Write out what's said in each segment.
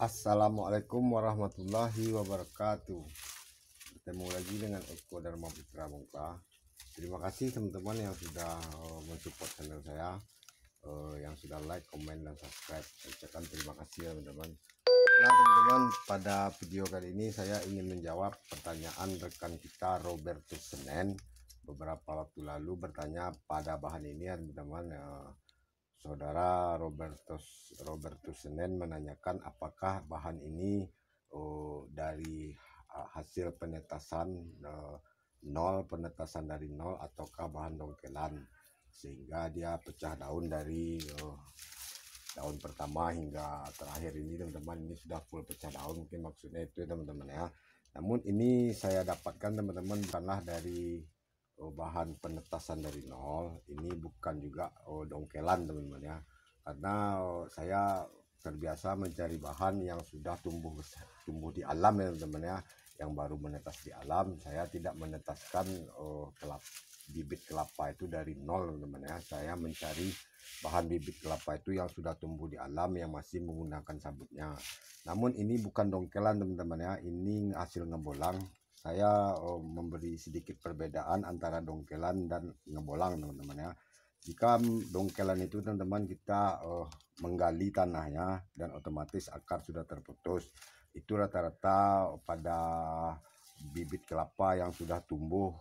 Assalamualaikum warahmatullahi wabarakatuh. Bertemu lagi dengan Eko Dharma Putra Mungka. Terima kasih teman-teman yang sudah mensupport channel saya, yang sudah like, komen, dan subscribe. Saya ucapkan terima kasih ya teman-teman. Nah teman-teman, pada video kali ini saya ingin menjawab pertanyaan rekan kita Robertus Senen. Beberapa waktu lalu bertanya pada bahan ini ya teman-teman. Saudara Robertus Senen menanyakan apakah bahan ini dari hasil penetasan penetasan dari nol ataukah bahan dongkelan, sehingga dia pecah daun dari daun pertama hingga terakhir ini teman-teman. Ini sudah full pecah daun, mungkin maksudnya itu teman-teman ya. Namun ini saya dapatkan teman-teman bukanlah dari bahan penetasan dari nol, ini bukan juga dongkelan teman-teman ya, karena saya terbiasa mencari bahan yang sudah tumbuh di alam ya teman-teman ya, yang baru menetas di alam. Saya tidak menetaskan bibit kelapa itu dari nol teman-teman ya. Saya mencari bahan bibit kelapa itu yang sudah tumbuh di alam, yang masih menggunakan sabutnya. Namun ini bukan dongkelan teman-teman ya, ini hasil ngebolang. Saya memberi sedikit perbedaan antara dongkelan dan ngebolang teman-teman ya. Jika dongkelan itu teman-teman kita menggali tanahnya dan otomatis akar sudah terputus. Itu rata-rata pada bibit kelapa yang sudah tumbuh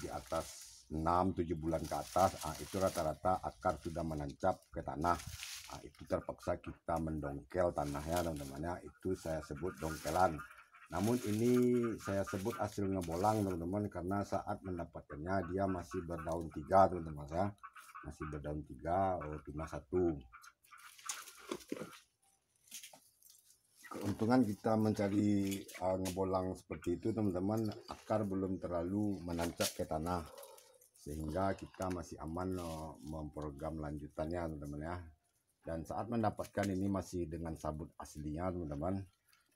di atas 6-7 bulan ke atas, itu rata-rata akar sudah menancap ke tanah. Itu terpaksa kita mendongkel tanahnya teman-teman ya, itu saya sebut dongkelan. Namun ini saya sebut hasil ngebolang teman-teman, karena saat mendapatkannya dia masih berdaun 3 teman-teman ya, masih berdaun 3, cuma 1. Keuntungan kita mencari ngebolang seperti itu teman-teman, akar belum terlalu menancap ke tanah, sehingga kita masih aman memprogram lanjutannya teman-teman ya. Dan saat mendapatkan ini masih dengan sabut aslinya teman-teman.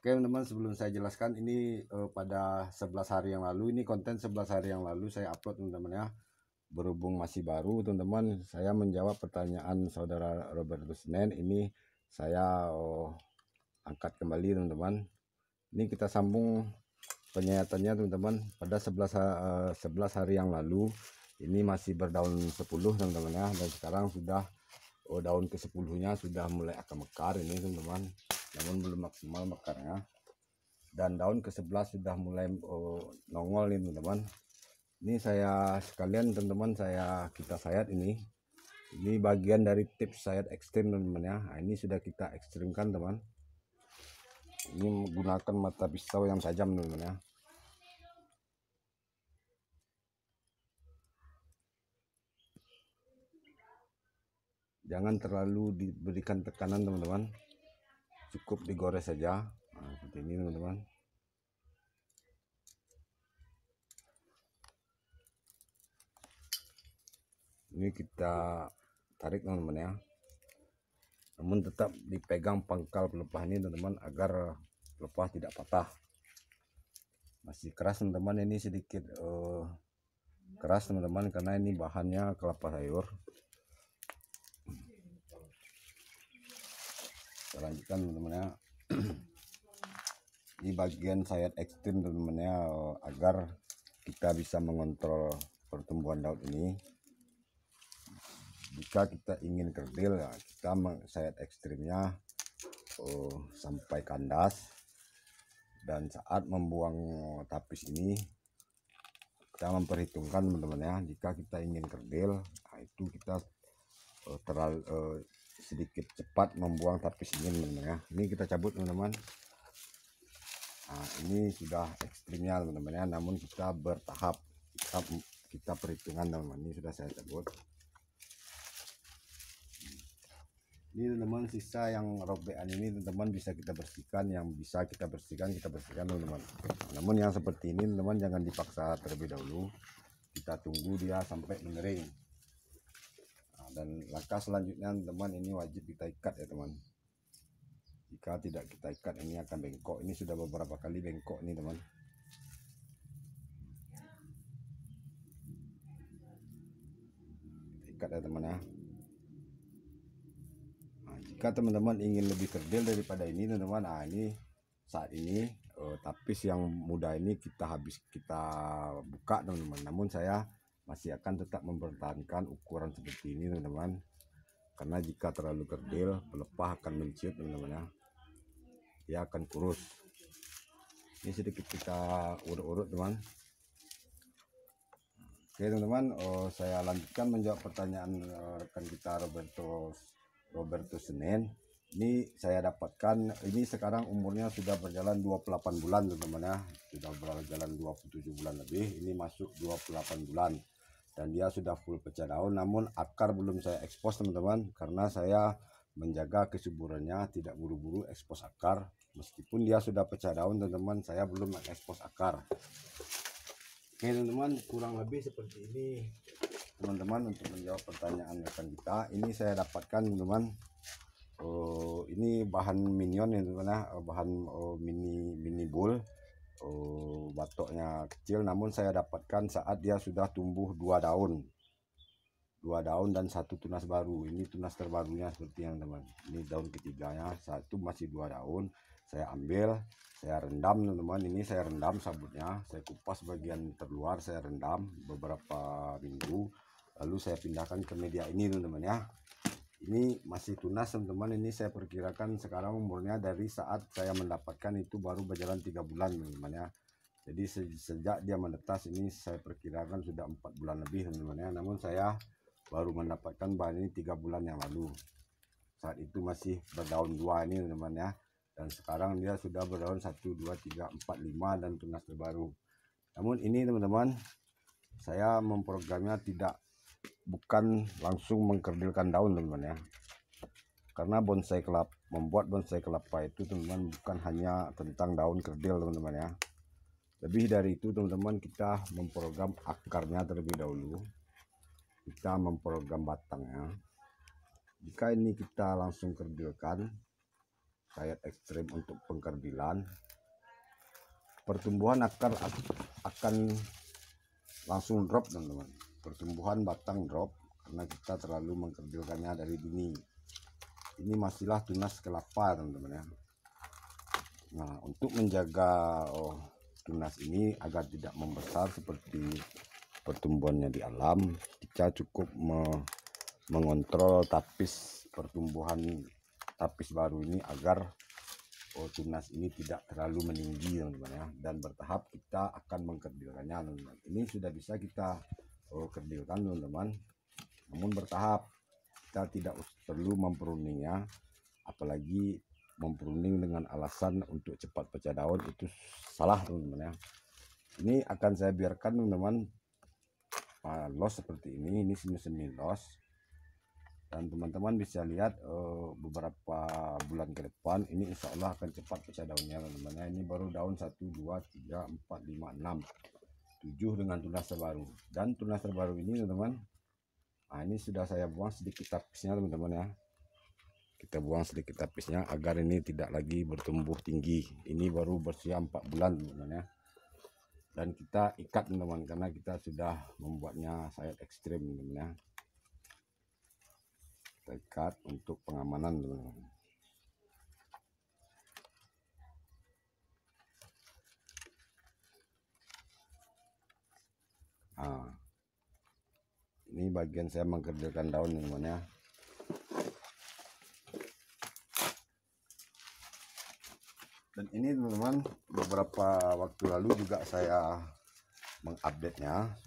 Oke teman-teman, sebelum saya jelaskan ini pada 11 hari yang lalu, ini konten 11 hari yang lalu saya upload teman-teman ya. Berhubung masih baru teman-teman, saya menjawab pertanyaan saudara Robertus Senen. Ini saya angkat kembali teman-teman. Ini kita sambung penyayatannya teman-teman. Pada 11 hari yang lalu ini masih berdaun 10 teman-teman ya, dan sekarang sudah daun ke-10-nya sudah mulai akan mekar ini teman-teman, namun belum maksimal mekarnya. Dan daun ke-11 sudah mulai nongol nih teman-teman. Ini saya sekalian teman-teman, kita sayat ini bagian dari tips sayat ekstrim teman-teman ya. Nah, ini sudah kita ekstrimkan teman. Ini menggunakan mata pisau yang tajam teman-teman ya. Jangan terlalu diberikan tekanan teman-teman, cukup digores saja. Nah, seperti ini teman-teman. Ini kita tarik teman-teman ya, namun tetap dipegang pangkal pelepah ini teman-teman, agar pelepah tidak patah. Masih keras teman-teman, ini sedikit keras teman-teman, karena ini bahannya kelapa sayur. Kita lanjutkan teman-teman ya. Ini bagian sayat ekstrim teman-teman ya, agar kita bisa mengontrol pertumbuhan daun ini. Jika kita ingin kerdil ya, kita sayat ekstrimnya sampai kandas. Dan saat membuang tapis ini kita memperhitungkan teman-teman ya, jika kita ingin kerdil, nah itu kita terlalu sedikit cepat membuang tapis ini teman-teman ya. Ini kita cabut teman-teman. Nah, ini sudah ekstrimnya teman-teman ya, namun kita bertahap, kita perhitungan teman-teman. Ini sudah saya cabut. Ini teman-teman, sisa yang robekan ini teman-teman bisa kita bersihkan, yang bisa kita bersihkan teman-teman. Namun yang seperti ini teman-teman jangan dipaksa terlebih dahulu, kita tunggu dia sampai mengering. Nah, dan langkah selanjutnya teman-teman, ini wajib kita ikat ya teman. Jika tidak kita ikat ini akan bengkok. Ini sudah beberapa kali bengkok nih teman. Ikat ya teman ya. jika teman-teman ingin lebih kerdil daripada ini teman-teman, ini saat ini tapis yang muda ini kita buka teman-teman. Namun saya masih akan tetap mempertahankan ukuran seperti ini teman-teman, karena jika terlalu kerdil pelepah akan menciut teman-teman ya, dia akan kurus. Ini sedikit kita urut-urut teman. Oke teman-teman, saya lanjutkan menjawab pertanyaan rekan kita Roberto Senen. Ini saya dapatkan, ini sekarang umurnya sudah berjalan 28 bulan teman-teman ya, sudah berjalan 27 bulan lebih, ini masuk 28 bulan dan dia sudah full pecah daun. Namun akar belum saya ekspos teman-teman, karena saya menjaga kesuburannya, tidak buru-buru ekspos akar. Meskipun dia sudah pecah daun teman-teman, saya belum ekspos akar. Oke teman-teman, kurang lebih seperti ini teman-teman untuk menjawab pertanyaan rekan kita. Ini saya dapatkan teman-teman, ini bahan minion ya teman-teman ya, bahan mini bull, batoknya kecil, namun saya dapatkan saat dia sudah tumbuh 2 daun dan 1 tunas baru. Ini tunas terbarunya seperti yang teman, ini daun ketiganya, satu masih 2 daun. Saya ambil, saya rendam teman-teman, ini saya rendam sabutnya, saya kupas bagian terluar, saya rendam beberapa minggu, lalu saya pindahkan ke media ini teman-teman ya. Ini masih tunas teman-teman, ini saya perkirakan sekarang umurnya dari saat saya mendapatkan itu baru berjalan 3 bulan teman-teman ya. Jadi sejak dia menetas ini saya perkirakan sudah 4 bulan lebih teman-teman ya. Namun saya baru mendapatkan bahan ini 3 bulan yang lalu. Saat itu masih berdaun 2 ini teman-teman ya. Dan sekarang dia sudah berdaun 1, 2, 3, 4, 5 dan tunas terbaru. Namun ini teman-teman, saya memprogramnya bukan langsung mengkerdilkan daun teman-teman ya, karena membuat bonsai kelapa itu teman-teman bukan hanya tentang daun kerdil teman-teman ya, lebih dari itu teman-teman. Kita memprogram akarnya terlebih dahulu, kita memprogram batangnya. Jika ini kita langsung kerdilkan, diet ekstrim untuk pengkerdilan, pertumbuhan akar akan langsung drop teman-teman, pertumbuhan batang drop karena kita terlalu mengkerdilkannya dari dini. Ini masihlah tunas kelapa teman-teman ya. Nah, untuk menjaga tunas ini agar tidak membesar seperti pertumbuhannya di alam, kita cukup mengontrol pertumbuhan tapis baru ini agar tunas ini tidak terlalu meninggi teman-teman ya, dan bertahap kita akan mengkerdilkannya teman-teman. Ini sudah bisa kita kerdilkan teman-teman, namun bertahap. Kita tidak perlu mempruningnya, apalagi mempruning dengan alasan untuk cepat pecah daun, itu salah teman-teman ya. Ini akan saya biarkan teman-teman los seperti ini semi los, dan teman-teman bisa lihat beberapa bulan ke depan ini insya Allah akan cepat pecah daunnya teman-teman. Ini baru daun 1, 2, 3, 4, 5, 6, 7 dengan tunas terbaru. Dan tunas terbaru ini teman-teman, ini sudah saya buang sedikit tapisnya teman-teman ya. Kita buang sedikit tapisnya agar ini tidak lagi bertumbuh tinggi. Ini baru berusia 4 bulan teman-teman ya. Dan kita ikat teman-teman, karena kita sudah membuatnya sayap ekstrim teman-teman ya. Kita ikat untuk pengamanan teman-teman. Ini bagian saya mengkerdilkan daun teman-teman ya. Dan ini teman-teman, beberapa waktu lalu juga saya mengupdate-nya,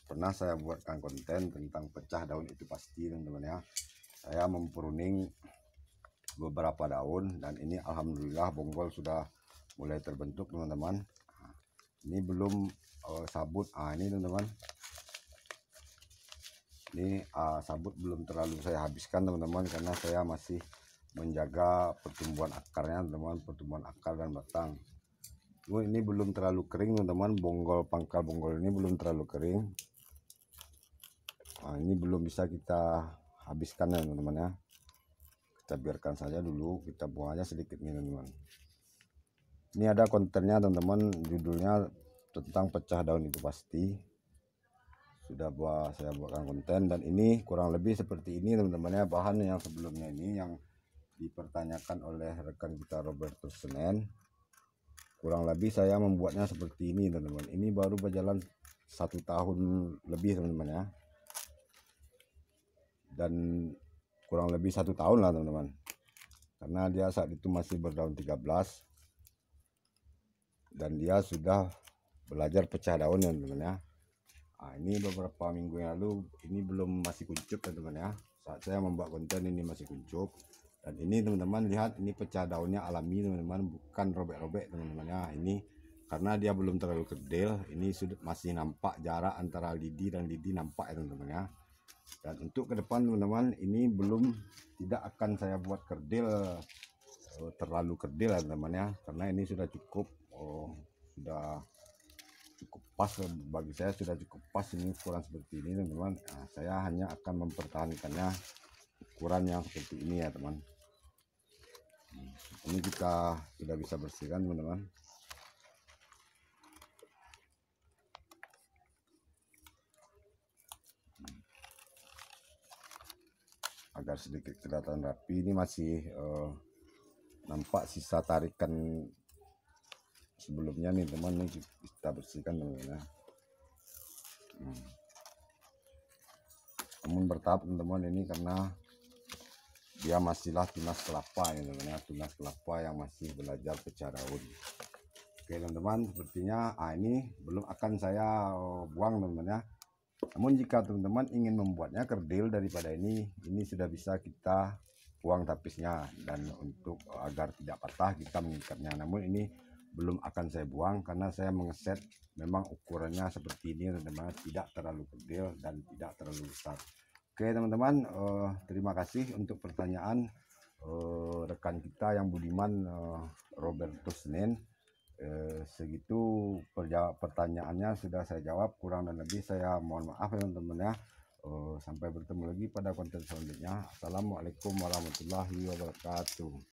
pernah saya buatkan konten tentang pecah daun itu pasti teman-teman ya. Saya mempruning beberapa daun dan ini alhamdulillah bonggol sudah mulai terbentuk teman-teman. Ini belum sabut, ini teman-teman, ini sabut belum terlalu saya habiskan teman-teman, karena saya masih menjaga pertumbuhan akarnya teman-teman, pertumbuhan akar dan batang. Ini belum terlalu kering teman-teman, pangkal bonggol ini belum terlalu kering. Ini belum bisa kita habiskan ya teman-teman ya, kita biarkan saja dulu, kita buang aja sedikit nih teman-teman. Ini ada kontennya teman-teman, judulnya tentang pecah daun itu pasti, sudah saya buatkan konten. Dan ini kurang lebih seperti ini teman-teman ya, bahan yang sebelumnya ini yang dipertanyakan oleh rekan kita Robertus Senen. Kurang lebih saya membuatnya seperti ini teman-teman. Ini baru berjalan 1 tahun lebih teman-teman ya. Dan kurang lebih 1 tahun lah teman-teman. Karena dia saat itu masih berdaun 13. Dan dia sudah belajar pecah daun teman-teman ya. Nah, ini beberapa minggu yang lalu ini belum masih kuncup teman-teman ya. Saat saya membuat konten ini masih kuncup. Dan ini teman-teman lihat, ini pecah daunnya alami teman-teman, bukan robek-robek teman-teman ya. Ini karena dia belum terlalu kerdil, ini sudah masih nampak jarak antara lidi dan lidi nampak ya teman-teman ya. Dan untuk ke depan teman-teman, ini tidak akan saya buat kerdil, terlalu kerdil ya teman-teman ya, karena ini sudah cukup pas bagi saya, sudah cukup pas ini ukuran seperti ini teman-teman. Nah, saya hanya akan mempertahankannya ukuran yang seperti ini ya teman. Ini kita sudah bisa bersihkan teman-teman. Agar sedikit kelihatan rapi, ini masih nampak sisa tarikan sebelumnya nih teman, ini kita bersihkan teman-teman ya. Namun bertahap teman-teman ini, karena dia masihlah tunas kelapa ya teman-teman ya, tunas kelapa yang masih belajar pecah daun. Oke teman-teman, sepertinya ini belum akan saya buang teman-teman ya. Namun jika teman-teman ingin membuatnya kerdil daripada ini sudah bisa kita buang tapisnya, dan untuk agar tidak patah kita mengikatnya. Namun ini belum akan saya buang karena saya mengeset memang ukurannya seperti ini teman-teman, tidak terlalu kerdil dan tidak terlalu besar. Oke teman-teman, terima kasih untuk pertanyaan rekan kita yang budiman Robertus Senen. Segitu pertanyaannya sudah saya jawab, kurang dan lebih saya mohon maaf ya teman-teman ya. Sampai bertemu lagi pada konten selanjutnya. Assalamualaikum warahmatullahi wabarakatuh.